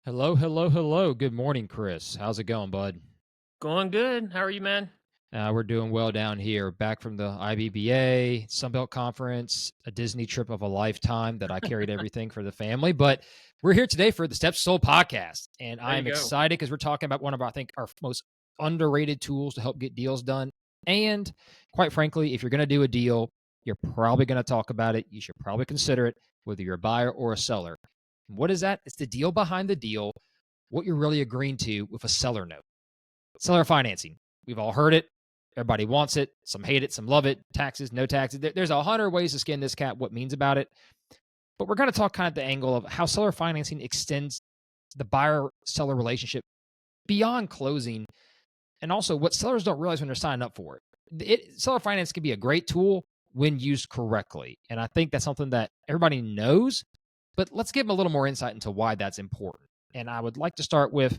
Hello, hello, hello. Good morning, Chris. How's it going, bud? Going good. How are you, man? We're doing well down here. Back from the IBBA, Sunbelt Conference, a Disney trip of a lifetime that I carried everything for the family. But we're here today for the Steps to Soul podcast. And There you I'm go. excited because we're talking about one of, I think, our most underrated tools to help get deals done. And quite frankly, if you're going to do a deal, you're probably going to talk about it. You should probably consider it, whether you're a buyer or a seller. What is that? It's the deal behind the deal, what you're really agreeing to with a seller note. Seller financing. We've all heard it. Everybody wants it. Some hate it. Some love it. Taxes, no taxes. There's 100 ways to skin this cat, what means about it. But we're going to talk kind of the angle of how seller financing extends the buyer seller relationship beyond closing, and also what sellers don't realize when they're signing up for it. Seller finance can be a great tool when used correctly. And I think that's something that everybody knows, but let's give them a little more insight into why that's important. And I would like to start with,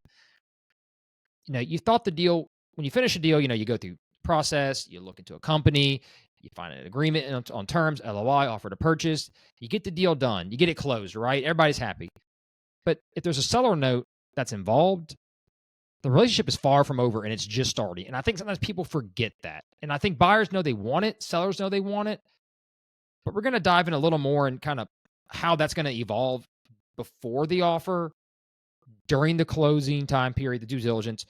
you thought the deal, when you finish a deal, you go through process, you look into a company, you find an agreement on terms, LOI, offer to purchase, you get the deal done, you get it closed, right? Everybody's happy. But if there's a seller note that's involved, the relationship is far from over and it's just starting. And I think sometimes people forget that. And I think buyers know they want it, sellers know they want it, but we're going to dive in a little more and kind of how that's going to evolve before the offer, during the closing time period, the due diligence,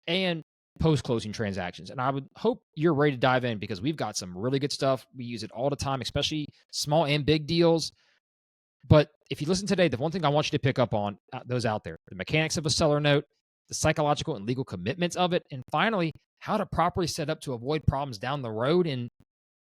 and post-closing transactions. And I would hope you're ready to dive in because we've got some really good stuff. We use it all the time, especially small and big deals. But if you listen today, the one thing I want you to pick up on, those out there, the mechanics of a seller note, the psychological and legal commitments of it, and finally, how to properly set up to avoid problems down the road and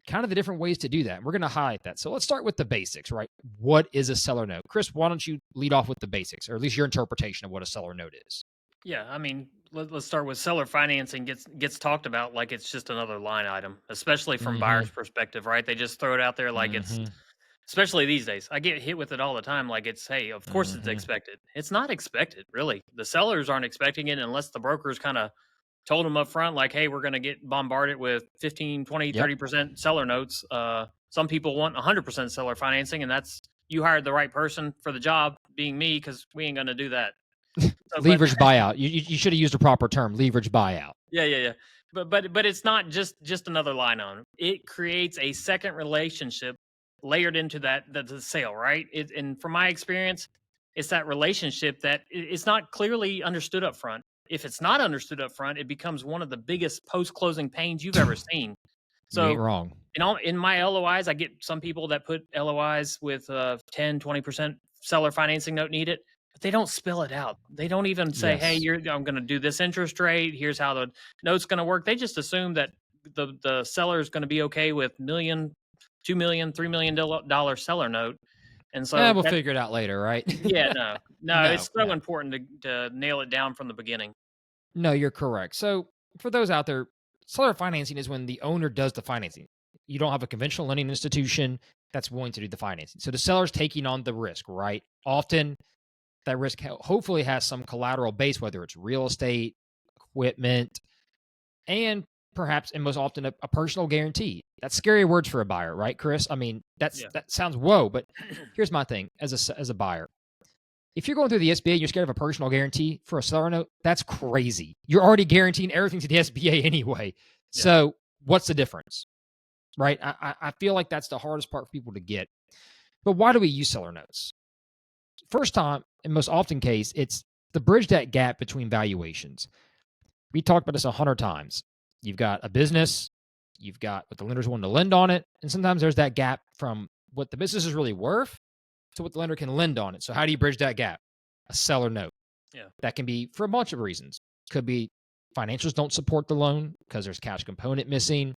kind of the different ways to do that. And we're going to highlight that. So let's start with the basics, right? What is a seller note? Chris, why don't you lead off with the basics, or at least your interpretation of what a seller note is? Yeah, I mean, let's start with seller financing gets talked about like it's just another line item, especially from Mm-hmm. buyer's perspective, right? They just throw it out there like it's, Mm-hmm. especially these days. I get hit with it all the time like it's, hey, of course it's Mm-hmm. expected. It's not expected, really. The sellers aren't expecting it unless the brokers kind of told them up front like, hey, we're going to get bombarded with 15, 20, Yep. 30% seller notes. Some people want 100% seller financing, and that's you hired the right person for the job, being me, because we ain't going to do that. So, but Leverage buyout. You should have used a proper term. Leverage buyout. yeah, yeah, yeah. But it's not just another line on. It creates a second relationship layered into that the sale, right? And from my experience, it's that relationship that it's not clearly understood up front. If it's not understood up front, it becomes one of the biggest post closing pains you've ever seen. You ain't So wrong. in my LOIs, I get some people that put LOIs with 10, 20% seller financing note needed, but they don't spell it out. They don't even say, hey, Yes. I'm going to do this interest rate. Here's how the note's going to work. They just assume that the seller is going to be okay with million, 2 million, $3 million seller note. And Yeah, so we'll that, figure it out later, right? yeah, no, No, it's so no, important to nail it down from the beginning. no. You're correct. So for those out there, seller financing is when the owner does the financing. You don't have a conventional lending institution that's willing to do the financing. So the seller's taking on the risk, right? Often that risk hopefully has some collateral base, whether it's real estate, equipment, and perhaps and most often a personal guarantee. That's scary words for a buyer, right, Chris? I mean, Yeah. that sounds whoa, but here's my thing as a buyer. If you're going through the SBA and you're scared of a personal guarantee for a seller note, that's crazy. You're already guaranteeing everything to the SBA anyway. Yeah. So what's the difference, right? I feel like that's the hardest part for people to get. But why do we use seller notes? First time, and most often case, it's to bridge that gap between valuations. We talked about this 100 times. You've got a business, you've got what the lenders want to lend on it, and sometimes there's that gap from what the business is really worth to what the lender can lend on it. So how do you bridge that gap? A seller note. Yeah. That can be for a bunch of reasons. Could be financials don't support the loan because there's cash component missing.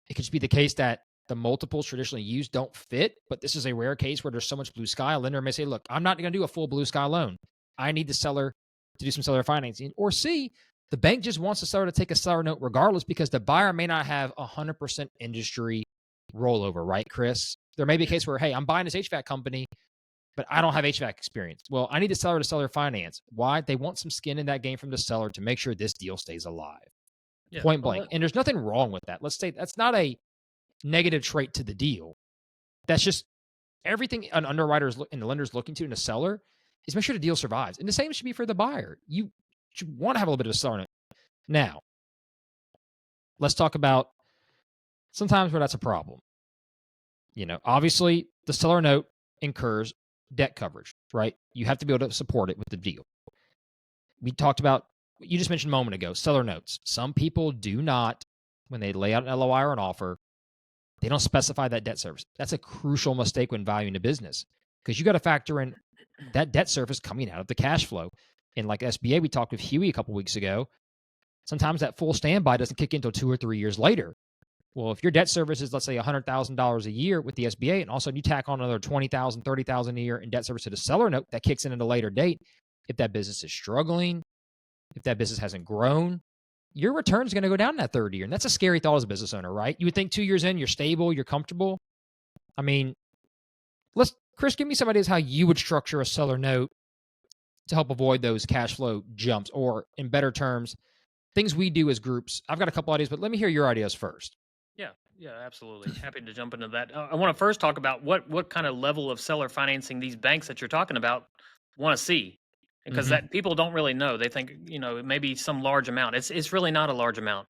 It could just be the case that the multiples traditionally used don't fit, but this is a rare case where there's so much blue sky. A lender may say, look, I'm not going to do a full blue sky loan. I need the seller to do some seller financing. Or C, the bank just wants the seller to take a seller note regardless because the buyer may not have 100% industry rollover, right, Chris? There may be a Yeah. case where, hey, I'm buying this HVAC company, but I don't have HVAC experience. Well, I need the seller to seller finance. Why? They want some skin in that game from the seller to make sure this deal stays alive. Yeah. Point Well, blank. And there's nothing wrong with that. Let's say that's not a negative trait to the deal. That's just everything an underwriter and the lender's looking to in a seller is make sure the deal survives. And the same should be for the buyer. You should want to have a little bit of a seller note. Now, let's talk about sometimes where that's a problem. Obviously, the seller note incurs debt coverage, right? You have to be able to support it with the deal. We talked about, you just mentioned a moment ago, seller notes. Some people do not, when they lay out an LOI or an offer, they don't specify that debt service. That's a crucial mistake when valuing a business, because you got to factor in that debt service coming out of the cash flow. And like SBA, we talked with Huey a couple weeks ago, sometimes that full standby doesn't kick in until 2 or 3 years later. Well, if your debt service is, let's say, $100,000 a year with the SBA, and also you tack on another $20,000, $30,000 a year in debt service to the seller note, that kicks in at a later date. If that business is struggling, if that business hasn't grown, your return is going to go down in that third year. And that's a scary thought as a business owner, right? You would think 2 years in, you're stable, you're comfortable. I mean, Chris, give me some ideas how you would structure a seller note to help avoid those cash flow jumps, or in better terms, things we do as groups. I've got a couple ideas, but let me hear your ideas first. Yeah, absolutely. Happy to jump into that. I want to first talk about what kind of level of seller financing these banks that you're talking about want to see, because that people don't really know. They think it may be some large amount. It's really not a large amount.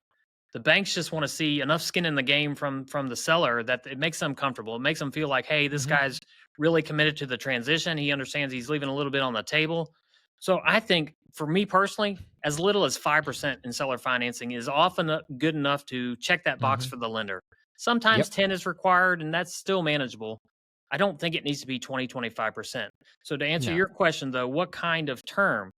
The banks just want to see enough skin in the game from the seller that it makes them comfortable. It makes them feel like, hey, this guy's really committed to the transition. He understands he's leaving a little bit on the table. So I think, for me personally, as little as 5% in seller financing is often good enough to check that box for the lender. Sometimes Yep. 10 is required, and that's still manageable. I don't think it needs to be 20, 25%. So to answer No. your question, though, what kind of term?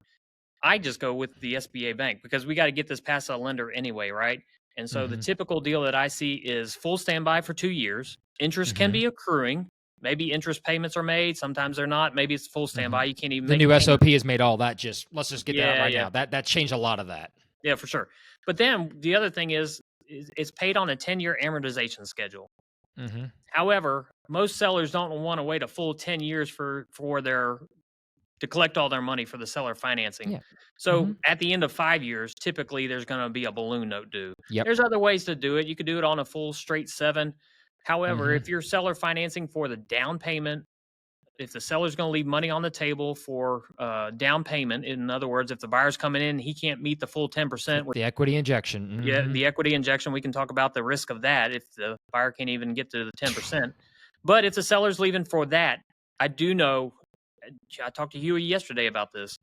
I just go with the SBA bank, because we got to get this past a lender anyway, right? And so the typical deal that I see is full standby for 2 years. Interest can be accruing. Maybe interest payments are made. Sometimes they're not. Maybe it's full standby. You can't even The make a new payment. SOP has made all that let's just get that out Yeah, right yeah. now. That changed a lot of that. Yeah, for sure. But then the other thing is it's paid on a 10-year amortization schedule. However, most sellers don't want to wait a full 10 years for to collect all their money for the seller financing. Yeah. So at the end of 5 years, typically there's going to be a balloon note due. Yep. There's other ways to do it. You could do it on a full straight 7. However, if you're seller financing for the down payment, if the seller's going to leave money on the table for down payment, in other words, if the buyer's coming in, he can't meet the full 10%. The equity injection. Yeah, the equity injection, we can talk about the risk of that if the buyer can't even get to the 10%. But if the seller's leaving for that, I do know, I talked to Huey yesterday about this,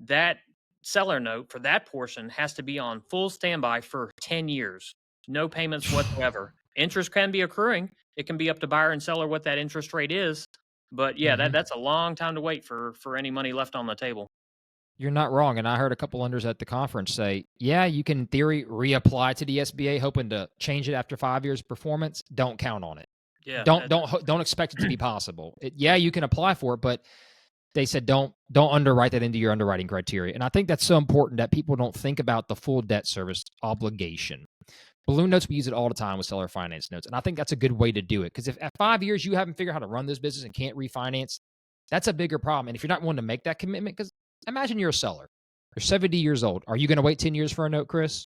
that seller note for that portion has to be on full standby for 10 years. No payments whatsoever. Interest can be accruing. It can be up to buyer and seller what that interest rate is. But yeah, that's a long time to wait for any money left on the table. You're not wrong. And I heard a couple lenders at the conference say, yeah, you can in theory reapply to the SBA hoping to change it after 5 years performance. Don't count on it. Yeah. Don't expect it to be possible. You can apply for it, but they said don't underwrite that into your underwriting criteria. And I think that's so important that people don't think about the full debt service obligation. Balloon notes, we use it all the time with seller finance notes. And I think that's a good way to do it. Because if at 5 years you haven't figured out how to run this business and can't refinance, that's a bigger problem. And if you're not willing to make that commitment, because imagine you're a seller, you're 70 years old. Are you going to wait 10 years for a note, Chris?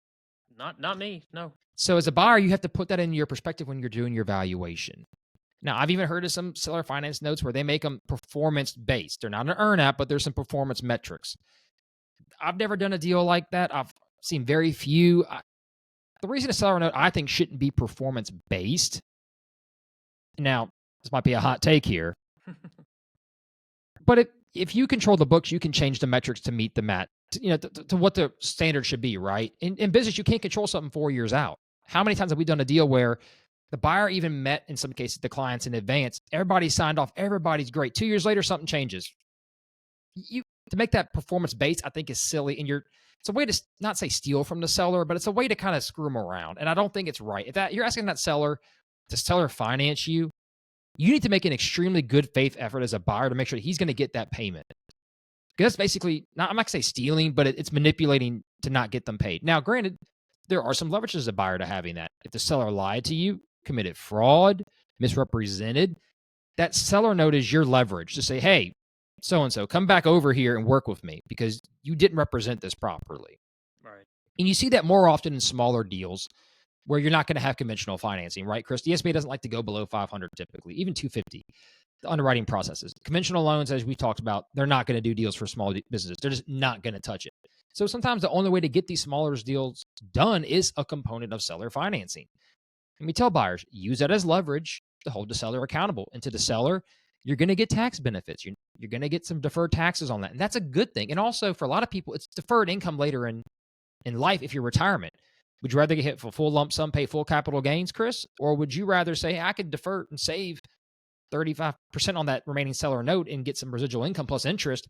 Not me, no. So as a buyer, you have to put that into your perspective when you're doing your valuation. Now, I've even heard of some seller finance notes where they make them performance-based. They're not an earn-out, but there's some performance metrics. I've never done a deal like that. I've seen very few. The reason a seller note, I think, shouldn't be performance-based. Now, this might be a hot take here. But if you control the books, you can change the metrics to meet the to what the standard should be, right? In business, you can't control something 4 years out. How many times have we done a deal where the buyer even met, in some cases, the clients in advance? Everybody signed off. Everybody's great. 2 years later, something changes. To make that performance-based, I think, is silly. And it's a way to not say steal from the seller, but it's a way to kind of screw them around. And I don't think it's right. If you're asking that seller to seller finance you, you need to make an extremely good faith effort as a buyer to make sure he's going to get that payment. Because that's basically, I'm not going to say stealing, but it's manipulating to not get them paid. Now, granted, there are some leverages as a buyer to having that. If the seller lied to you, committed fraud, misrepresented, that seller note is your leverage to say, hey, so-and-so, come back over here and work with me because you didn't represent this properly. Right. And you see that more often in smaller deals where you're not going to have conventional financing, right, Chris? The SBA doesn't like to go below 500 typically, even 250. the underwriting processes. Conventional loans, as we talked about, they're not going to do deals for small businesses. They're just not going to touch it. So sometimes the only way to get these smaller deals done is a component of seller financing. And we tell buyers, use that as leverage to hold the seller accountable. And to the seller, you're going to get tax benefits. You're going to get some deferred taxes on that. And that's a good thing. And also for a lot of people, it's deferred income later in life if you're retirement. Would you rather get hit for full lump sum, pay full capital gains, Chris? Or would you rather say, hey, I could defer and save 35% on that remaining seller note and get some residual income plus interest?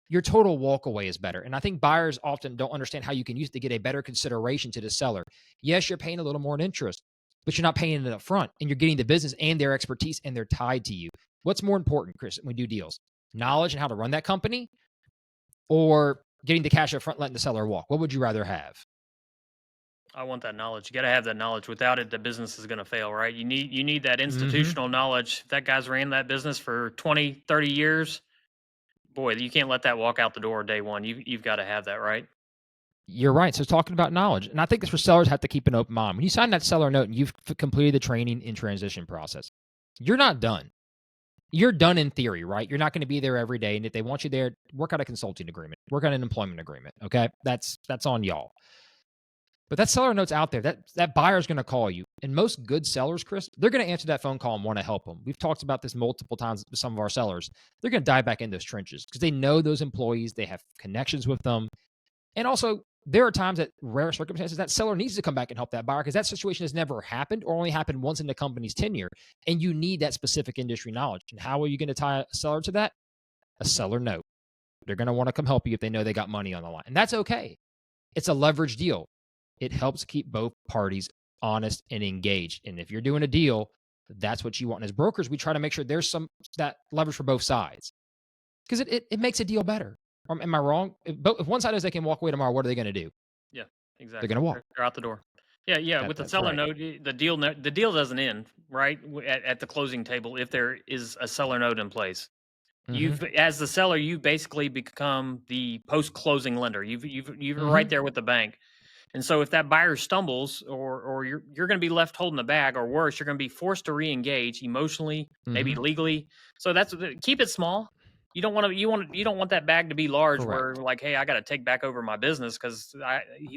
Your total walk away is better. And I think buyers often don't understand how you can use it to get a better consideration to the seller. Yes, you're paying a little more in interest, but you're not paying it up front, and you're getting the business and their expertise, and they're tied to you. What's more important, Chris, when we do deals? Knowledge and how to run that company, or getting the cash up front, letting the seller walk? What would you rather have? I want that knowledge. You got to have that knowledge. Without it, the business is going to fail, right? You need that Mm-hmm. institutional knowledge. If that guy's ran that business for 20, 30 years, boy, you can't let that walk out the door day one. You've got to have that, right? You're right. So talking about knowledge, and I think that's where sellers have to keep an open mind. When you sign that seller note and you've completed the training and transition process, you're not done. You're done in theory, right? You're not going to be there every day. And if they want you there, work out a consulting agreement, work out an employment agreement. Okay. That's on y'all. But that seller note's out there. That buyer's going to call you. And most good sellers, Chris, they're going to answer that phone call and want to help them. We've talked about this multiple times with some of our sellers. They're going to dive back in those trenches because they know those employees, they have connections with them. And also, there are times that rare circumstances that seller needs to come back and help that buyer because that situation has never happened or only happened once in the company's tenure. And you need that specific industry knowledge. And how are you going to tie a seller to that? A seller note. They're going to want to come help you if they know they got money on the line. And that's okay. It's a leverage deal. It helps keep both parties honest and engaged. And if you're doing a deal, that's what you want. And as brokers, we try to make sure there's some that leverage for both sides because it makes a deal better. Am I wrong? If one side knows they can walk away tomorrow, what are they going to do? Yeah, They're exactly. going to walk. They're out the door. Yeah, yeah. With the That's seller right. note, the deal doesn't end right at the closing table if there is a seller note in place. Mm-hmm. As the seller, you basically become the post closing lender. You're right Mm-hmm. there with the bank. And so if that buyer stumbles or you're going to be left holding the bag, or worse, you're going to be forced to re-engage emotionally, maybe Mm-hmm. legally. So keep it small. You don't want that bag to be large where Correct. like, hey, I got to take back over my business because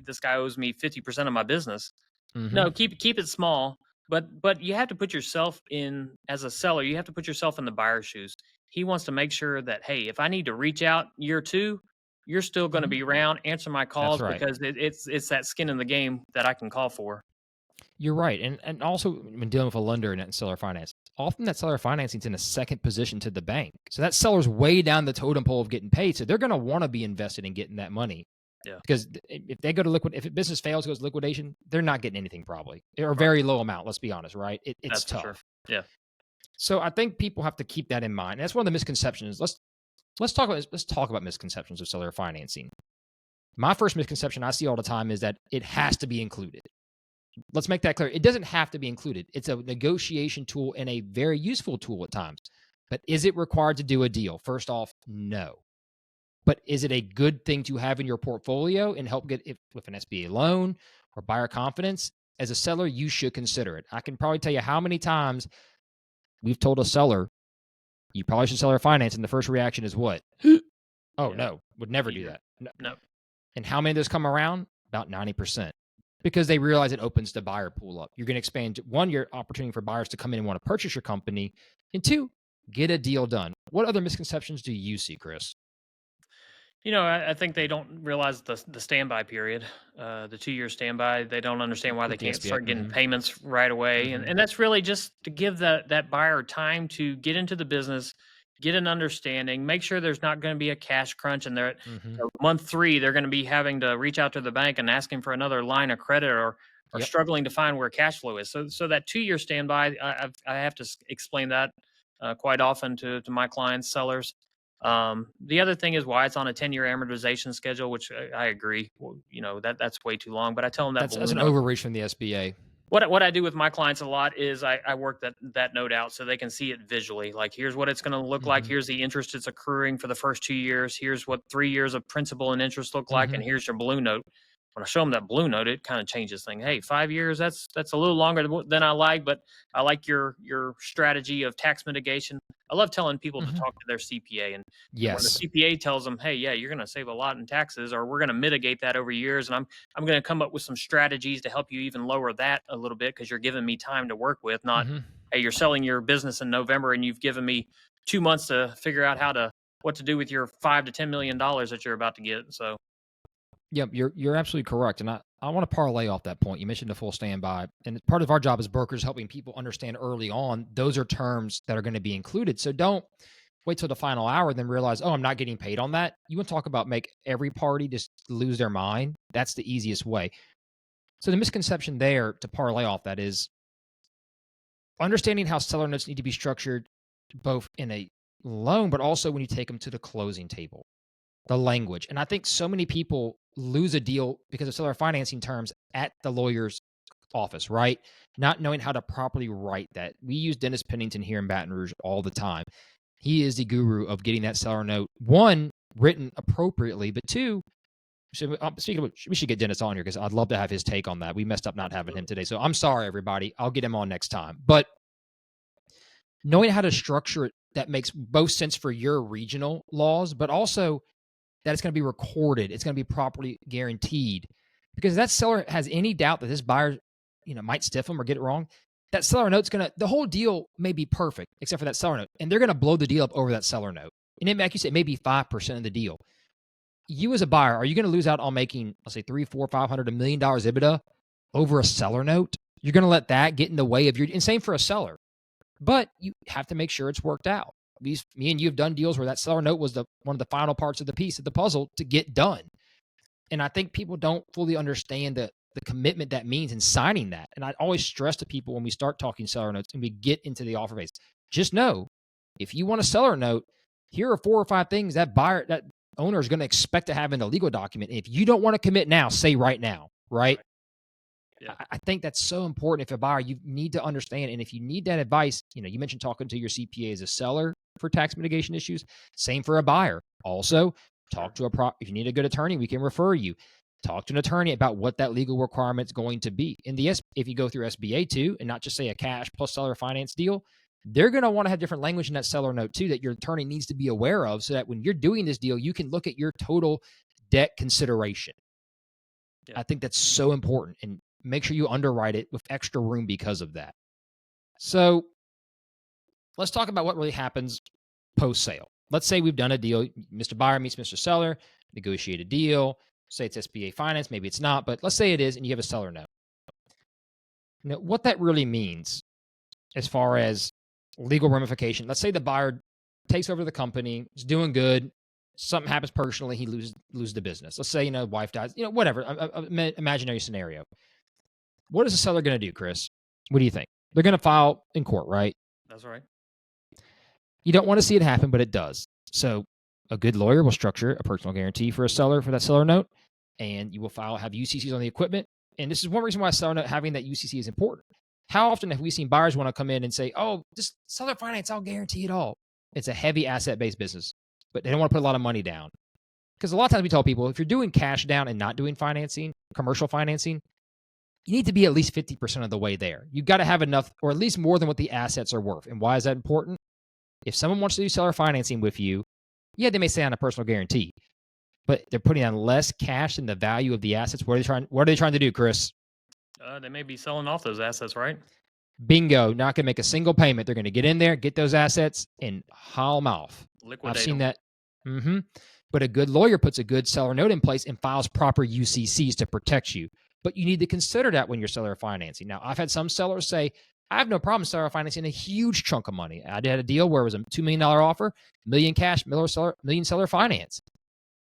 this guy owes me 50% of my business. Mm-hmm. No, keep it small. But you have to put yourself in as a seller. You have to put yourself in the buyer's shoes. He wants to make sure that, hey, if I need to reach out year two, you're still going to Mm-hmm. be around, answer my That's calls right. because it's that skin in the game that I can call for. You're right. And also when dealing with a lender and seller finance, often that seller financing is in a second position to the bank. So that seller's way down the totem pole of getting paid. So they're going to want to be invested in getting that money. Yeah, Because if they go to if a business fails, goes to liquidation, they're not getting anything probably, or a right. very low amount. Let's be honest, right? It's That's for sure. tough. Yeah. So I think people have to keep that in mind. And that's one of the misconceptions. Let's talk about misconceptions of seller financing. My first misconception I see all the time is that it has to be included. Let's make that clear. It doesn't have to be included. It's a negotiation tool and a very useful tool at times. But is it required to do a deal? First off, no. But is it a good thing to have in your portfolio and help get with an SBA loan or buyer confidence? As a seller, you should consider it. I can probably tell you how many times we've told a seller, you probably should seller finance, and the first reaction is what? Oh, Yeah. no, would never do Eager. that. No. No. And how many of those come around? About 90%. Because they realize it opens the buyer pool up. You're going to expand, one, your opportunity for buyers to come in and want to purchase your company, and two, get a deal done. What other misconceptions do you see, Chris? I think they don't realize the standby period, the 2 year standby. They don't understand why they With the can't SBA? start getting payments right away, and that's really just to give that buyer time to get into the business, get an understanding, make sure there's not going to be a cash crunch, and they're Mm-hmm. month three they're going to be having to reach out to the bank and asking for another line of credit or Yep. struggling to find where cash flow is. So that 2 year standby, I have to explain that quite often to my clients, sellers. The other thing is why it's on a 10-year amortization schedule, which I agree. Well, that's way too long. But I tell them that That's balloon an note. overreach from the SBA. What I do with my clients a lot is I work that note out so they can see it visually. Like, here's what it's going to look like. Mm-hmm. Here's the interest it's accruing for the first 2 years. Here's what 3 years of principal and interest look like, Mm-hmm. and here's your balloon note. when I show them that blue note, it kind of changes things. Hey, 5 years, that's a little longer than I like, but I like your strategy of tax mitigation. I love telling people to Mhm. talk to their CPA, and when the Yes. CPA tells them, hey, yeah, you're going to save a lot in taxes, or we're going to mitigate that over years, and I'm going to come up with some strategies to help you even lower that a little bit because you're giving me time to work with, not Mhm. hey, you're selling your business in November and you've given me 2 months to figure out what to do with your $5 to $10 million that you're about to get. So Yep, you're absolutely correct, and I want to parlay off that point. You mentioned the full standby, and part of our job as brokers helping people understand early on those are terms that are going to be included. So don't wait till the final hour, then realize, oh, I'm not getting paid on that. You want to talk about make every party just lose their mind? That's the easiest way. So the misconception there to parlay off that is understanding how seller notes need to be structured both in a loan, but also when you take them to the closing table, the language. And I think so many people lose a deal because of seller financing terms at the lawyer's office, right? Not knowing how to properly write that. We use Dennis Pennington here in Baton Rouge all the time. He is the guru of getting that seller note, one, written appropriately, but two, so speaking of which, we should get Dennis on here because I'd love to have his take on that. We messed up not having him absolutely. today. So I'm sorry, everybody. I'll get him on next time. But knowing how to structure it that makes both sense for your regional laws, but also that it's going to be recorded, it's going to be properly guaranteed. Because if that seller has any doubt that this buyer, might stiff them or get it wrong, that seller note's going to the whole deal may be perfect except for that seller note, and they're going to blow the deal up over that seller note. And it, like you said, maybe 5% of the deal. You as a buyer, are you going to lose out on making, let's say, three, four, 500, $1 million EBITDA over a seller note? You're going to let that get in the way of your, and same for a seller. But you have to make sure it's worked out. Me and you have done deals where that seller note was the one of the final parts of the piece of the puzzle to get done. And I think people don't fully understand the commitment that means in signing that. And I always stress to people when we start talking seller notes and we get into the offer base, just know if you want a seller note, here are 4 or 5 things that owner is going to expect to have in the legal document. And if you don't want to commit now, say right now, right? Right. Yeah. I think that's so important. If a buyer, you need to understand. And if you need that advice, you mentioned talking to your CPA as a seller for tax mitigation issues. Same for a buyer. Also, Sure. if you need a good attorney, we can refer you. Talk to an attorney about what that legal requirement is going to be. If you go through SBA too, and not just say a cash plus seller finance deal, they're going to want to have different language in that seller note too that your attorney needs to be aware of, so that when you're doing this deal, you can look at your total debt consideration. Yeah. I think that's so important, and make sure you underwrite it with extra room because of that. So let's talk about what really happens post sale. Let's say we've done a deal. Mr. Buyer meets Mr. Seller, negotiate a deal. Say it's SBA finance, maybe it's not, but let's say it is, and you have a seller note. Now, what that really means as far as legal ramification, let's say the buyer takes over the company, is doing good, something happens personally, he loses the business. Let's say, wife dies, whatever, imaginary scenario. What is the seller going to do, Chris? What do you think? They're going to file in court, right? That's right. You don't want to see it happen, but it does. So a good lawyer will structure a personal guarantee for a seller for that seller note, and you will have UCCs on the equipment. And this is one reason why seller note having that UCC is important. How often have we seen buyers want to come in and say, "Oh, just seller finance, I'll guarantee it all." It's a heavy asset-based business, but they don't want to put a lot of money down. Because a lot of times we tell people, if you're doing cash down and not doing financing, commercial financing, you need to be at least 50% of the way there. You've got to have enough, or at least more than what the assets are worth. And why is that important? If someone wants to do seller financing with you, yeah, they may say on a personal guarantee, but they're putting on less cash than the value of the assets. What are they trying to do, Chris? They may be selling off those assets, right? Bingo, not going to make a single payment. They're going to get in there, get those assets, and haul them off. I've Liquidate seen them. that. Mm-hmm. But a good lawyer puts a good seller note in place and files proper UCCs to protect you. But you need to consider that when you're seller financing. Now, I've had some sellers say, I have no problem seller financing a huge chunk of money. I did a deal where it was a $2 million offer, million cash, million seller finance.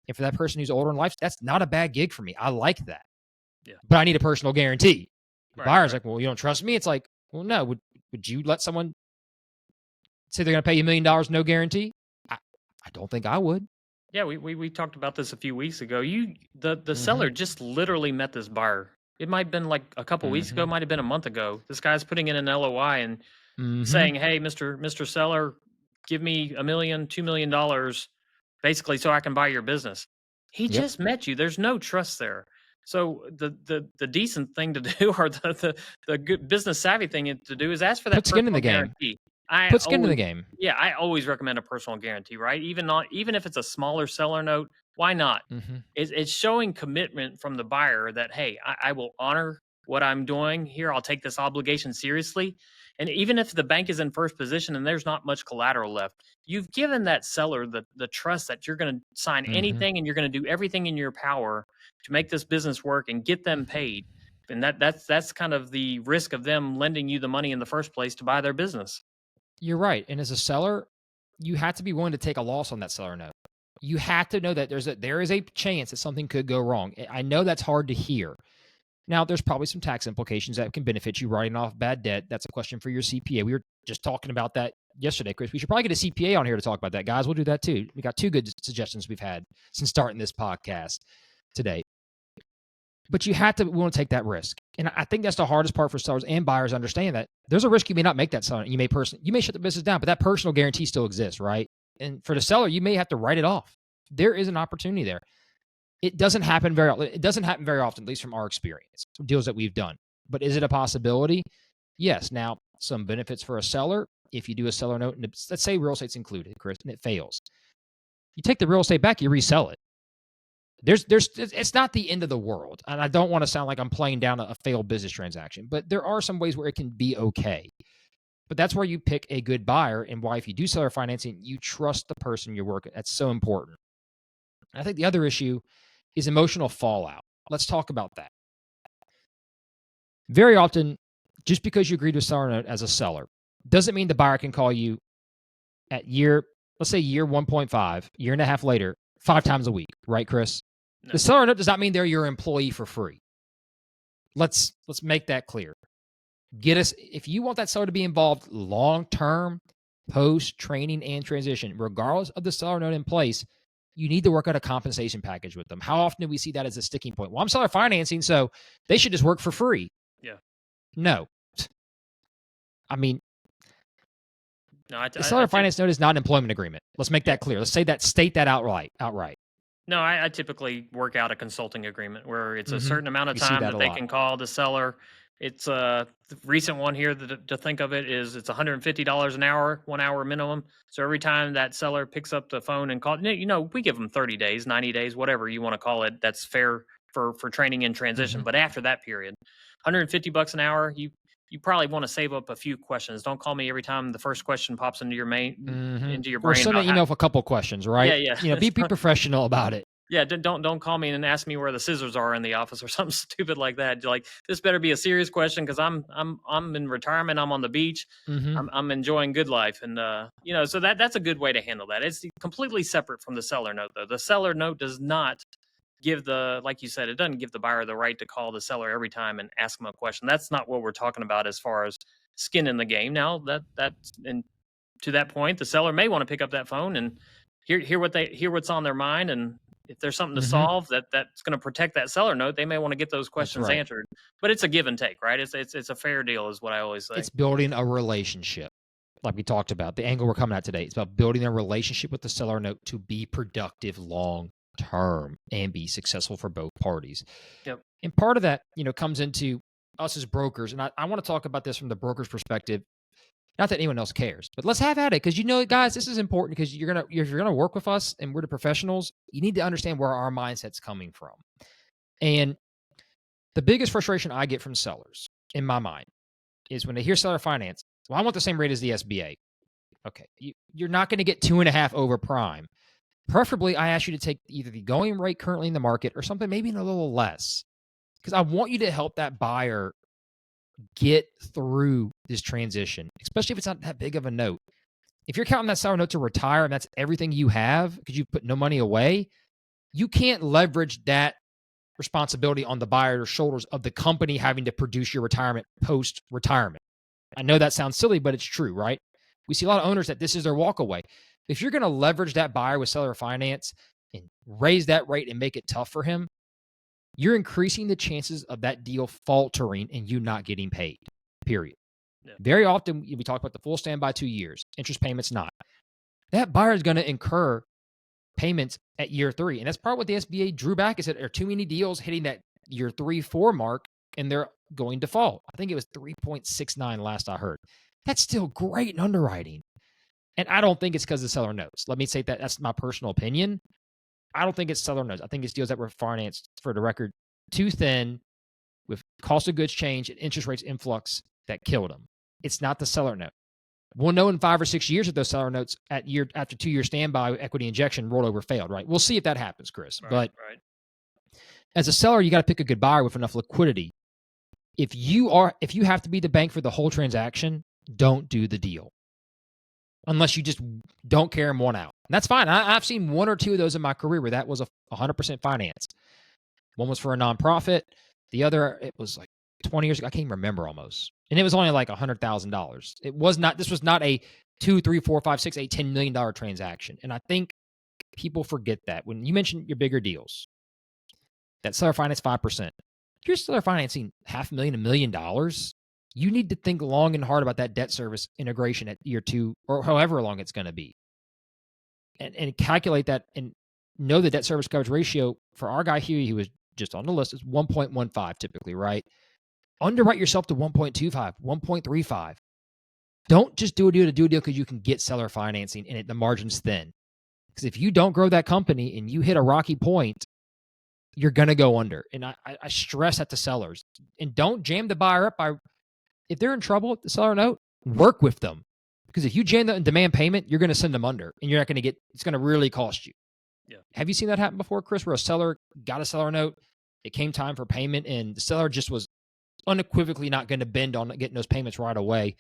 And for that person who's older in life, that's not a bad gig for me. I like that. Yeah. But I need a personal guarantee. The Right. buyer's Right. like, well, you don't trust me? It's like, well, no. Would you let someone say they're going to pay you $1 million, no guarantee? I don't think I would. Yeah. We talked about this a few weeks ago. The Mm-hmm. seller just literally met this buyer. It might have been like a couple weeks ago. Mm-hmm. Might have been a month ago. This guy's putting in an LOI and Mm-hmm. saying, "Hey, Mister Seller, give me a million, $2 million, basically, so I can buy your business." He Yep. just met you. There's no trust there. So the decent thing to do, or the good business savvy thing to do, is ask for that Put skin in the personal game. guarantee. I Put skin in the always game. Yeah, I always recommend a personal guarantee, right? Even if it's a smaller seller note, why not? Mhm. It's showing commitment from the buyer that, hey, I will honor what I'm doing here. I'll take this obligation seriously. And even if the bank is in first position and there's not much collateral left, you've given that seller the trust that you're going to sign Mhm. anything and you're going to do everything in your power to make this business work and get them Mhm. paid. And that's kind of the risk of them lending you the money in the first place to buy their business. You're right, and as a seller, you have to be willing to take a loss on that seller note. You have to know that there is a chance that something could go wrong. I know that's hard to hear. Now, there's probably some tax implications that can benefit you writing off bad debt. That's a question for your CPA. We were just talking about that yesterday, Chris. We should probably get a CPA on here to talk about that, guys. We'll do that too. We got two good suggestions we've had since starting this podcast today. But you have to want to take that risk. And I think that's the hardest part for sellers and buyers understand that there's a risk you may not make that seller. You may shut the business down, but that personal guarantee still exists, right? And for the seller, you may have to write it off. There is an opportunity there. It doesn't happen very often. It doesn't happen very often, at least from our experience, deals that we've done. But is it a possibility? Yes. Now, some benefits for a seller. If you do a seller note, and let's say real estate's included, Chris, and it fails, you take the real estate back, you resell it. It's not the end of the world. And I don't want to sound like I'm playing down a failed business transaction, but there are some ways where it can be okay. But that's where you pick a good buyer, and why, if you do seller financing, you trust the person you're working. That's so important. I think the other issue is emotional fallout. Let's talk about that. Very often, just because you agree to a seller note as a seller doesn't mean the buyer can call you at let's say year 1.5, year and a half later, 5 times a week, right, Chris? The No. seller note does not mean they're your employee for free. Let's make that clear. If you want that seller to be involved long term, post training and transition, regardless of the seller note in place, you need to work out a compensation package with them. How often do we see that as a sticking point? Well, I'm seller financing, so they should just work for free. Yeah. No. I mean, No, the seller finance note is not an employment agreement. Let's make yeah. that clear. Let's state that outright. No, I typically work out a consulting agreement where it's a Mm-hmm. certain amount of We see time that that a they lot. can call the seller. It's the recent one here to think of it is it's $150 an hour, 1 hour minimum. So every time that seller picks up the phone and call, we give them 30 days, 90 days, whatever you want to call it. That's fair for training and transition. Mm-hmm. But after that period, $150 an hour, you probably want to save up a few questions. Don't call me every time the first question pops Mm-hmm. into your Or brain send an about how. email with a couple questions, Yeah, right? yeah. Be professional about it. Yeah, don't call me and ask me where the scissors are in the office or something stupid like that. Like, this better be a serious question because I'm in retirement. I'm on the beach. Mm-hmm. I'm enjoying good life, and so that's a good way to handle that. It's completely separate from the seller note, though. The seller note does not give like you said, it doesn't give the buyer the right to call the seller every time and ask them a question. That's not what we're talking about as far as skin in the game. Now that's and to that point, the seller may want to pick up that phone and hear what's on their mind, and if there's something to Mm-hmm. solve that's going to protect that seller note, they may want to get those That's questions right. answered. But it's a give and take, right? It's a fair deal, is what I always say. It's building a relationship, like we talked about. The angle we're coming at today, it's about building a relationship with the seller note to be productive long term and be successful for both parties. Yep. And part of that, comes into us as brokers. And I want to talk about this from the broker's perspective. Not that anyone else cares, but let's have at it. Because guys, this is important, because if you're gonna work with us and we're the professionals, you need to understand where our mindset's coming from. And the biggest frustration I get from sellers, in my mind, is when they hear seller finance. Well, I want the same rate as the SBA. Okay, you're not going to get 2.5 over prime. Preferably, I ask you to take either the going rate currently in the market or something maybe a little less, because I want you to help that buyer get through this transition, especially if it's not that big of a note. If you're counting that seller note to retire and that's everything you have because you put no money away, you can't leverage that responsibility on the buyer's shoulders of the company having to produce your retirement post-retirement. I know that sounds silly, but it's true, right? We see a lot of owners that this is their walk away. If you're going to leverage that buyer with seller finance and raise that rate and make it tough for him, you're increasing the chances of that deal faltering and you not getting paid, period. Yeah. Very often, we talk about the full standby 2 years, interest payments not. That buyer is going to incur payments at year 3. And that's part of what the SBA drew back, is that there are too many deals hitting that your 3.4 mark and they're going default. I think it was 3.69 last I heard. That's still great in underwriting. And I don't think it's because of seller notes. Let me say that that's my personal opinion. I don't think it's seller notes. I think it's deals that were financed, for the record, too thin with cost of goods change and interest rates influx that killed them. It's not the seller note. We'll know in 5 or 6 years if those seller notes after 2-year standby equity injection rolled over failed, right? We'll see if that happens, Chris. Right, But right. as a seller, you got to pick a good buyer with enough liquidity. If you have to be the bank for the whole transaction, don't do the deal. Unless you just don't care and want out. And that's fine. I've seen 1 or 2 of those in my career where that was 100% financed. One was for a nonprofit. The other, it was like 20 years ago. I can't even remember almost. And it was only like $100,000. This was not a 2, 3, 4, 5, 6, 8, $10 million transaction. And I think people forget that. When you mention your bigger deals, that seller finance 5%. If you're seller financing $500,000, $1 million, you need to think long and hard about that debt service integration at year 2 or however long it's going to be. And calculate that and know the debt service coverage ratio for our guy here, he was just on the list, is 1.15 typically, right? Underwrite yourself to 1.25, 1.35. Don't just do a deal to do a deal because you can get seller financing and the margin's thin. Because if you don't grow that company and you hit a rocky point, you're going to go under. And I stress that to sellers. And don't jam the buyer up by, if they're in trouble with the seller note, work with them. Because if you jam the demand payment, you're going to send them under and you're not going to it's going to really cost you. Yeah. Have you seen that happen before, Chris, where a seller got a seller note, it came time for payment, and the seller just was unequivocally not going to bend on getting those payments right away?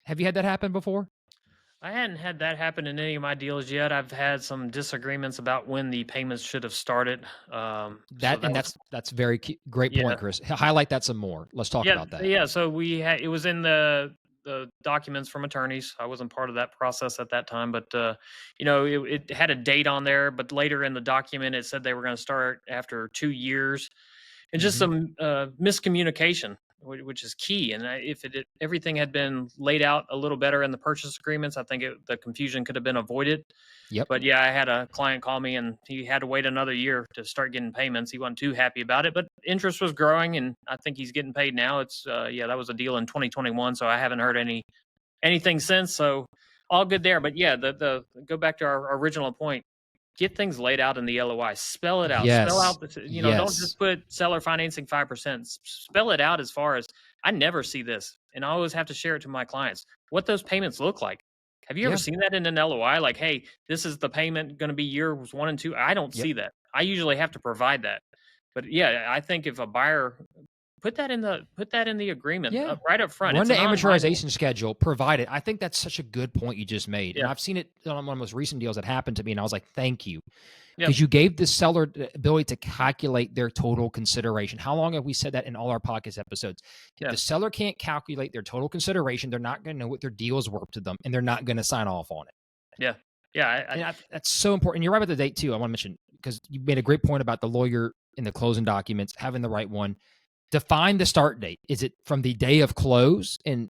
Have you had that happen before? I hadn't had that happen in any of my deals yet. I've had some disagreements about when the payments should have started. So that was, That's very great yeah, point, Chris. Highlight that some more. Let's talk yeah, about that. yeah. So it was in the documents from attorneys. I wasn't part of that process at that time, but it had a date on there. But later in the document, it said they were going to start after 2 years, and just Mm-hmm. some miscommunication, which is key. And if everything had been laid out a little better in the purchase agreements, I think the confusion could have been avoided. Yep. But yeah, I had a client call me and he had to wait another year to start getting payments. He wasn't too happy about it, but interest was growing and I think he's getting paid now. It's that was a deal in 2021, so I haven't heard anything since. So all good there. But yeah, the go back to our original point. Get things laid out in the LOI. Spell it out. Spell Yes. out don't Yes. just put seller financing 5%. Spell it out as far as I never see this, and I always have to share it to my clients what those payments look like. Have you ever Yeah. seen that in an LOI? Like, hey, this is the payment going to be years 1 and 2. I don't Yep. see that. I usually have to provide that. But yeah, I think if a buyer put that in the agreement Yeah. right up front, Run it's the a non-binding. amortization schedule, provide it. I think that's such a good point you just made. And Yeah, I've seen it on one of the most recent deals that happened to me. And I was like, thank you. yep, Because you gave the seller the ability to calculate their total consideration. How long have we said that in all our podcast episodes? If yeah, the seller can't calculate their total consideration, they're not going to know what their deal is worth to them, and they're not going to sign off on it. yeah, yeah. And that's so important. And you're right about the date too. I want to mention, because you made a great point about the lawyer in the closing documents having the right one. Define the start date. Is it from the day of close and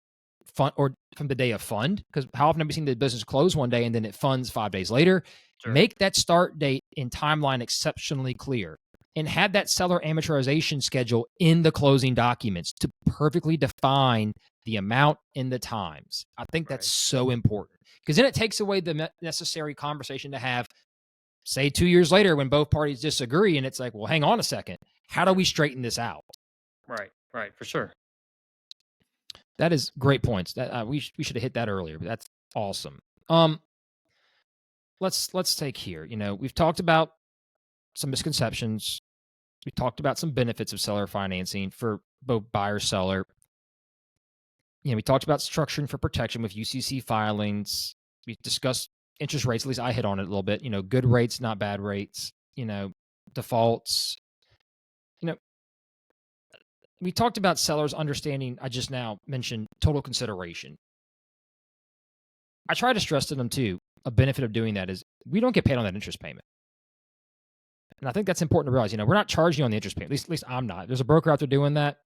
fund, or from the day of fund? Because how often have we seen the business close one day and then it funds 5 days later? Sure. Make that start date and timeline exceptionally clear, and have that seller amortization schedule in the closing documents to perfectly define the amount and the times. I think that's so important, because then it takes away the necessary conversation to have, say, 2 years later when both parties disagree, and it's like, well, hang on a second. How do we straighten this out? Right, for sure. That is great points. That we should have hit that earlier, but that's awesome. Let's take here. We've talked about some misconceptions. We talked about some benefits of seller financing for both buyer seller. We talked about structuring for protection with UCC filings. We discussed interest rates. At least I hit on it a little bit. Good rates, not bad rates. Defaults. We talked about sellers understanding. I just now mentioned total consideration. I try to stress to them too, a benefit of doing that is we don't get paid on that interest payment. And I think that's important to realize. We're not charging you on the interest payment. At least I'm not. There's a broker out there doing that,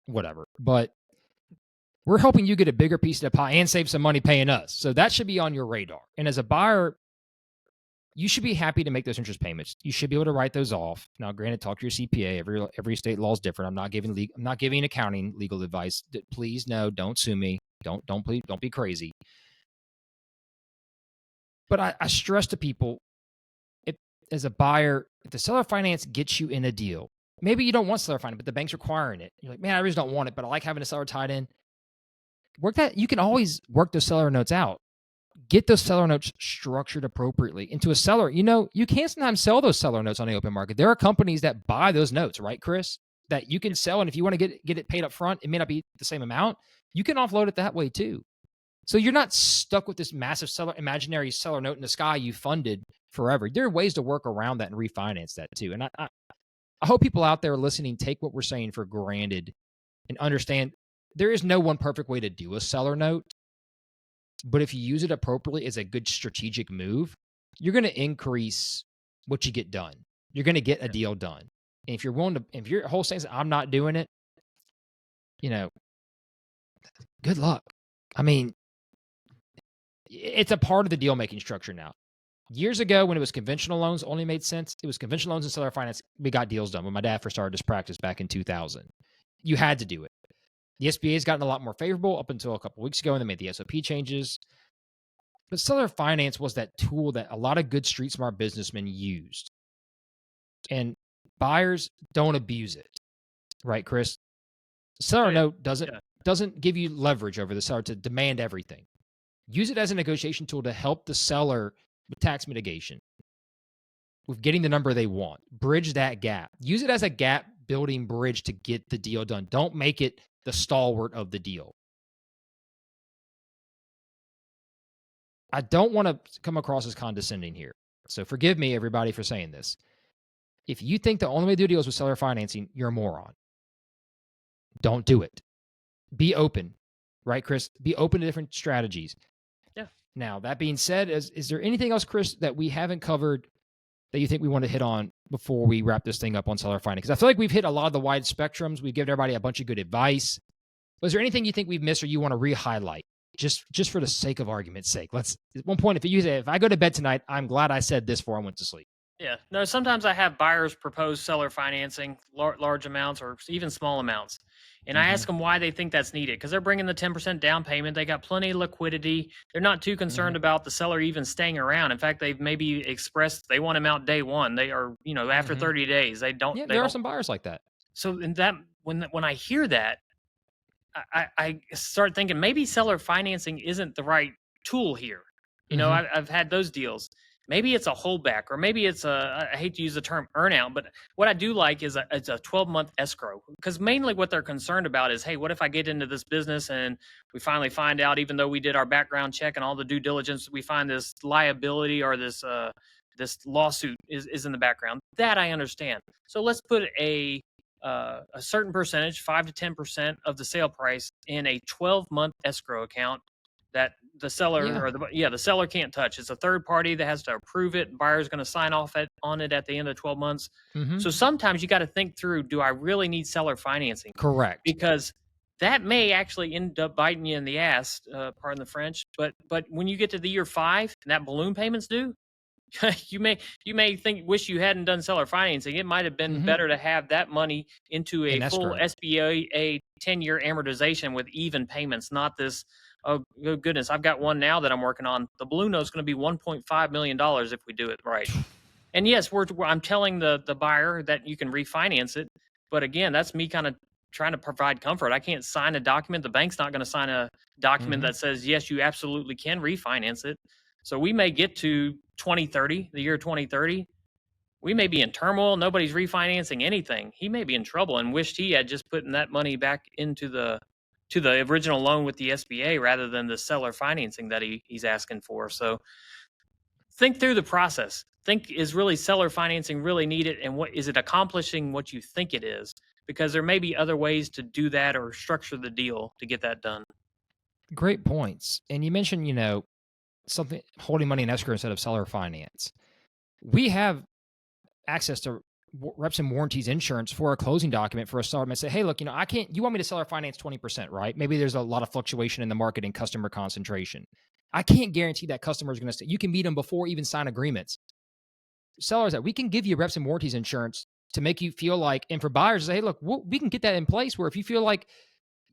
whatever. But we're helping you get a bigger piece of the pie and save some money paying us. So that should be on your radar. And as a buyer, you should be happy to make those interest payments. You should be able to write those off. Now, granted, talk to your CPA. Every state law is different. I'm not giving accounting legal advice. Please, no, don't sue me. Don't be crazy. But I stress to people, if, as a buyer, if the seller finance gets you in a deal, maybe you don't want seller finance, but the bank's requiring it. You're like, man, I really don't want it, but I like having a seller tied in. You can always work those seller notes out. Get those seller notes structured appropriately into a seller. You can sometimes sell those seller notes on the open market. There are companies that buy those notes, right, Chris? That you can sell, and if you want to get it paid up front, it may not be the same amount. You can offload it that way too. So you're not stuck with this massive imaginary seller note in the sky you funded forever. There are ways to work around that and refinance that too. And I hope people out there listening take what we're saying for granted and understand there is no one perfect way to do a seller note. But if you use it appropriately as a good strategic move, you're going to increase what you get done. You're going to get a deal done. And if your whole saying is, I'm not doing it, good luck. I mean, it's a part of the deal making structure now. Years ago, when it was conventional loans only made sense, it was conventional loans and seller finance. We got deals done when my dad first started this practice back in 2000. You had to do it. The SBA has gotten a lot more favorable up until a couple of weeks ago, and they made the SOP changes. But seller finance was that tool that a lot of good street smart businessmen used. And buyers don't abuse it. Right, Chris? Seller note doesn't give you leverage over the seller to demand everything. Use it as a negotiation tool to help the seller with tax mitigation, with getting the number they want. Bridge that gap. Use it as a gap building bridge to get the deal done. Don't make it the stalwart of the deal. I don't want to come across as condescending here. So forgive me, everybody, for saying this. If you think the only way to do deals with seller financing, you're a moron. Don't do it. Be open. Right, Chris? Be open to different strategies. Yeah. Now, that being said, is there anything else, Chris, that we haven't covered that you think we want to hit on before we wrap this thing up on seller finance? Because I feel like we've hit a lot of the wide spectrums. We've given everybody a bunch of good advice. Was there anything you think we've missed or you want to re-highlight? Just for the sake of argument's sake. Let's at one point, if I go to bed tonight, I'm glad I said this before I went to sleep. Yeah. No, sometimes I have buyers propose seller financing, large amounts or even small amounts. And I ask them why they think that's needed, because they're bringing the 10% down payment. They got plenty of liquidity. They're not too concerned about the seller even staying around. In fact, they've maybe expressed they want him out day one. They are, after 30 days, they don't. Yeah, they there are don't. some buyers like that. So in that, when I hear that, I start thinking maybe seller financing isn't the right tool here. I've had those deals. Maybe it's a holdback, or maybe it's I hate to use the term earnout, but what I do like is it's a 12-month escrow, because mainly what they're concerned about is, hey, what if I get into this business and we finally find out, even though we did our background check and all the due diligence, we find this liability or this lawsuit is in the background. That I understand. So let's put a certain percentage, 5 to 10% of the sale price, in a 12-month escrow account that the seller the seller can't touch. It's a third party that has to approve it. Buyer's going to sign off on it at the end of 12 months. So sometimes you got to think through, do I really need seller financing? Correct. Because that may actually end up biting you in the ass, pardon the French. But when you get to the year 5 and that balloon payment's due, you may wish you hadn't done seller financing. It might have been better to have that money into a full SBA 10-year amortization with even payments, not this. Oh goodness, I've got one now that I'm working on. The balloon note is going to be $1.5 million if we do it right. And yes, I'm telling the buyer that you can refinance it, but again, that's me kind of trying to provide comfort. I can't sign a document. The bank's not going to sign a document that says yes, you absolutely can refinance it. So we may get to 2030, the year 2030. We may be in turmoil. Nobody's refinancing anything. He may be in trouble and wished he had just put that money back into the original loan with the SBA rather than the seller financing that he's asking for. So think through the process. Think, is really seller financing really needed, and what is it accomplishing what you think it is? Because there may be other ways to do that or structure the deal to get that done. Great points. And you mentioned, something holding money in escrow instead of seller finance. We have access to reps and warranties insurance for a closing document for a seller. And say, hey, look, you want me to seller finance 20%, right? Maybe there's a lot of fluctuation in the market and customer concentration. I can't guarantee that customer is going to stay. You can meet them before even sign agreements. sellers that we can give you reps and warranties insurance to make you feel like, and for buyers, say, hey, look, we can get that in place where if you feel like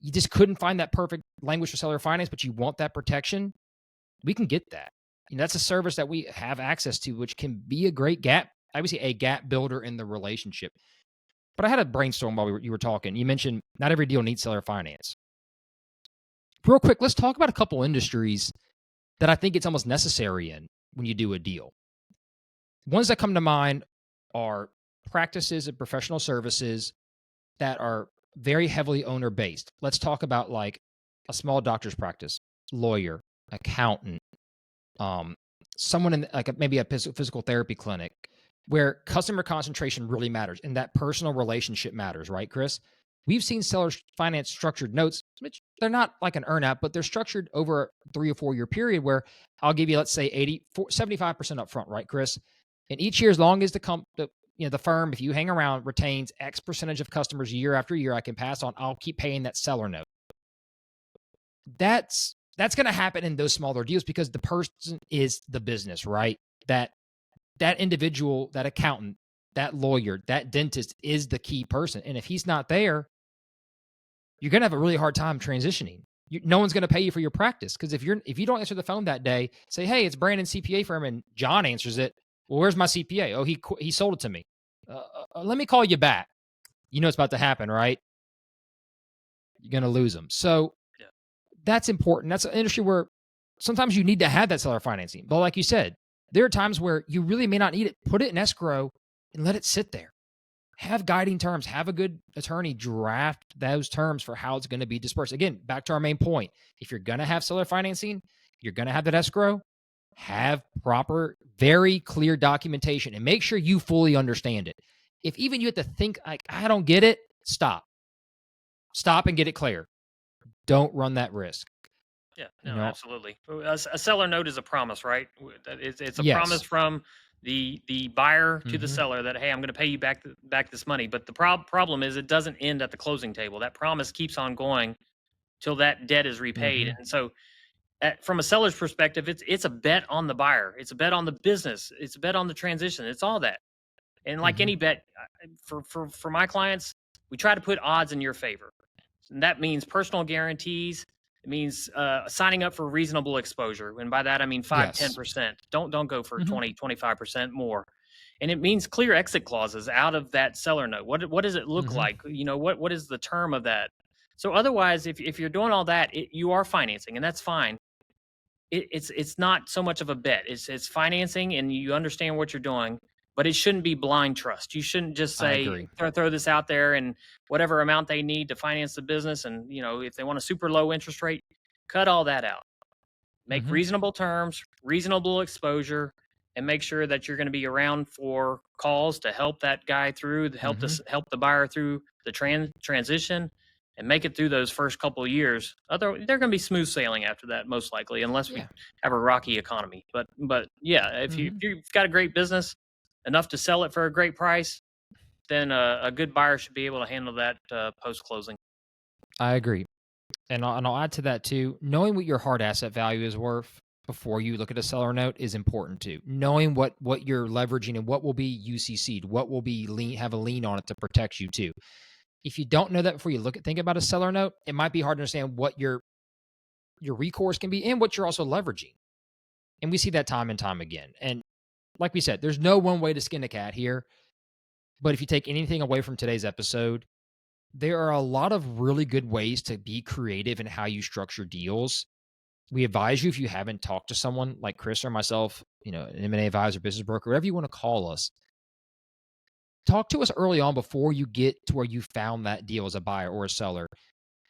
you just couldn't find that perfect language for seller finance, but you want that protection, we can get that. That's a service that we have access to, which can be a great gap, obviously a gap builder in the relationship. But I had a brainstorm while you were talking. You mentioned not every deal needs seller finance. Real quick, let's talk about a couple industries that I think it's almost necessary in when you do a deal. Ones that come to mind are practices and professional services that are very heavily owner based. Let's talk about like a small doctor's practice, lawyer, accountant, someone in like maybe a physical therapy clinic where customer concentration really matters and that personal relationship matters, right, Chris? We've seen sellers finance structured notes, which they're not like an earn out, but they're structured over a 3 or 4 year period where I'll give you, let's say 75% upfront, right, Chris? And each year, as long as the firm, if you hang around, retains X percentage of customers year after year, I can pass on, I'll keep paying that seller note. That's going to happen in those smaller deals because the person is the business, right? That individual, that accountant, that lawyer, that dentist is the key person. And if he's not there, you're going to have a really hard time transitioning. No one's going to pay you for your practice because if you don't answer the phone that day, say, hey, it's Brandon CPA firm, and John answers it. Well, where's my CPA? Oh, he sold it to me. Let me call you back. You know it's about to happen, right? You're going to lose them. So that's important. That's an industry where sometimes you need to have that seller financing. But like you said, there are times where you really may not need it. Put it in escrow and let it sit there. Have guiding terms. Have a good attorney draft those terms for how it's going to be dispersed. Again, back to our main point. If you're going to have seller financing, you're going to have that escrow. Have proper, very clear documentation and make sure you fully understand it. If even you have to think like, I don't get it, stop and get it clear. Don't run that risk. Yeah, no, absolutely. A seller note is a promise, right? It's a promise from the buyer to the seller that, hey, I'm going to pay you back this money. But the problem is it doesn't end at the closing table. That promise keeps on going till that debt is repaid. And so from a seller's perspective, it's a bet on the buyer. It's a bet on the business. It's a bet on the transition. It's all that. And like any bet, for my clients, we try to put odds in your favor. And that means personal guarantees. It means signing up for reasonable exposure. And by that, I mean 5-10%. Don't go for 20-25% more. And it means clear exit clauses out of that seller note. What does it look like? What is the term of that? So otherwise, if you're doing all that, you are financing, and that's fine. It's not so much of a bet. It's financing, and you understand what you're doing. But it shouldn't be blind trust. You shouldn't just say, throw this out there and whatever amount they need to finance the business. And, if they want a super low interest rate, cut all that out. Make reasonable terms, reasonable exposure, and make sure that you're going to be around for calls to help that guy through, help the buyer through the transition and make it through those first couple of years. They're going to be smooth sailing after that, most likely, unless we have a rocky economy. But yeah, if you've got a great business, enough to sell it for a great price, then a good buyer should be able to handle that post-closing. I agree. And I'll add to that too. Knowing what your hard asset value is worth before you look at a seller note is important too. Knowing what you're leveraging and what will be UCC'd, what will be have a lien on it to protect you too. If you don't know that before you think about a seller note, it might be hard to understand what your recourse can be and what you're also leveraging. And we see that time and time again. And like we said, there's no one way to skin a cat here. But if you take anything away from today's episode, there are a lot of really good ways to be creative in how you structure deals. We advise you, if you haven't talked to someone like Chris or myself, an M&A advisor, business broker, whatever you want to call us, talk to us early on before you get to where you found that deal as a buyer or a seller.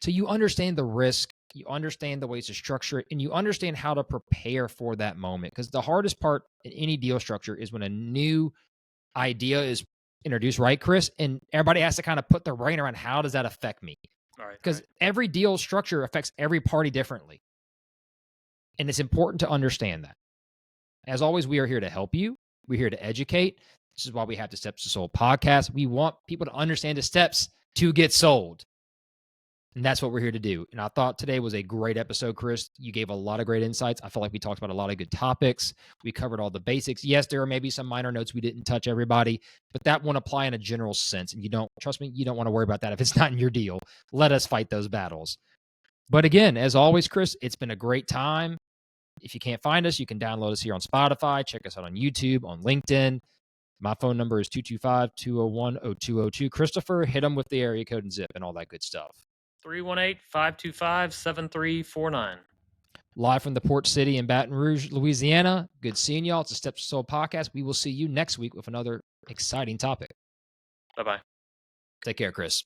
So you understand the risk, you understand the ways to structure it, and you understand how to prepare for that moment. Because the hardest part in any deal structure is when a new idea is introduced, right, Chris? And everybody has to kind of put their brain around, how does that affect me? Because every deal structure affects every party differently. And it's important to understand that. As always, we are here to help you. We're here to educate. This is why we have the Steps to Sold podcast. We want people to understand the steps to get sold. And that's what we're here to do. And I thought today was a great episode, Chris. You gave a lot of great insights. I feel like we talked about a lot of good topics. We covered all the basics. Yes, there are maybe some minor notes we didn't touch everybody, but that won't apply in a general sense. And you don't, trust me, you don't want to worry about that if it's not in your deal. Let us fight those battles. But again, as always, Chris, it's been a great time. If you can't find us, you can download us here on Spotify. Check us out on YouTube, on LinkedIn. My phone number is 225-201-0202. Christopher, hit them with the area code and zip and all that good stuff. 318-525-7349. Live from the Port City in Baton Rouge, Louisiana. Good seeing y'all. It's a Steps to Soul podcast. We will see you next week with another exciting topic. Bye-bye. Take care, Chris.